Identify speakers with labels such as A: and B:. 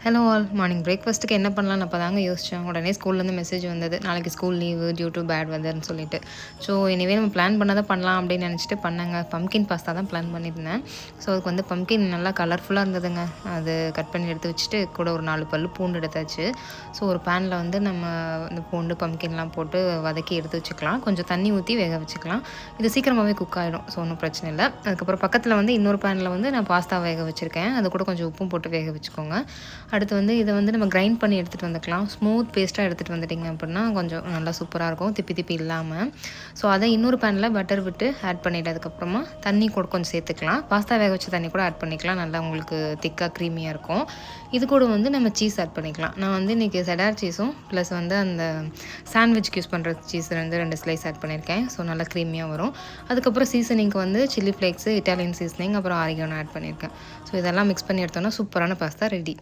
A: Hello all morning பிரேக்ஃபாஸ்ட்டுக்கு என்ன பண்ணலான்னு அப்போ தாங்க யோசித்தேன். உடனே ஸ்கூல்லேருந்து மெசேஜ் வந்தது, நாளைக்கு school leave due to bad வெதர்னு சொல்லிட்டு. ஸோ எனிவே நம்ம பிளான் பண்ணால் தான் பண்ணலாம் அப்படின்னு நினச்சிட்டு பண்ணேங்க. பம்கின் பாஸ்தா தான் பிளான் பண்ணியிருந்தேன். ஸோ அதுக்கு வந்து பம்கின் நல்லா கலர்ஃபுல்லாக இருந்ததுங்க. அது கட் பண்ணி எடுத்து வச்சுட்டு கூட ஒரு 4 பல் பூண்டு எடுத்தாச்சு. ஸோ ஒரு பேனில் வந்து நம்ம இந்த பூண்டு பம்கின்லாம் போட்டு வதக்கி எடுத்து வச்சுக்கலாம். கொஞ்சம் தண்ணி ஊற்றி வேக வச்சுக்கலாம். இது சீக்கிரமாகவே குக் ஆகிடும். ஸோ ஒன்றும் பிரச்சனை இல்லை. அதுக்கப்புறம் பக்கத்தில் வந்து இன்னொரு பேனில் வந்து நான் பாஸ்தா வேக வச்சுருக்கேன். அது கூட கொஞ்சம் உப்பும் போட்டு வேக வச்சுக்கோங்க. அடுத்து வந்து இதை வந்து நம்ம கிரைண்ட் பண்ணி எடுத்துகிட்டு வந்துக்கலாம். ஸ்மூத் பேஸ்ட்டாக எடுத்துகிட்டு வந்துட்டிங்க அப்படின்னா கொஞ்சம் நல்லா சூப்பராக இருக்கும், திப்பி திப்பி இல்லாமல். ஸோ அதை இன்னொரு பேனில் பட்டர் விட்டு ஆட் பண்ணிவிட்டு அதுக்கப்புறமா தண்ணி கூட கொஞ்சம் சேர்த்துக்கலாம். பாஸ்தா வேக வச்ச தண்ணி கூட ஆட் பண்ணிக்கலாம். நல்லா உங்களுக்கு திக்காக க்ரீமியாக இருக்கும். இது கூட வந்து நம்ம சீஸ் ஆட் பண்ணிக்கலாம். நான் வந்து இன்றைக்கி செடார் சீஸும் ப்ளஸ் வந்து அந்த சாண்ட்விச்க்கு யூஸ் பண்ணுற சீஸ் வந்து 2 ஸ்லைஸ் ஆட் பண்ணியிருக்கேன். ஸோ நல்லா க்ரீமியாக வரும். அதுக்கப்புறம் சீசனிங்க்கு வந்து சில்லி ஃப்ளேக்ஸு, இட்டாலியன் சீசனிங், அப்புறம் ஆரிகானோ ஆட் பண்ணியிருக்கேன். ஸோ இதெல்லாம் மிக்ஸ் பண்ணி எடுத்தோன்னா சூப்பரான பாஸ்தா ரெடி.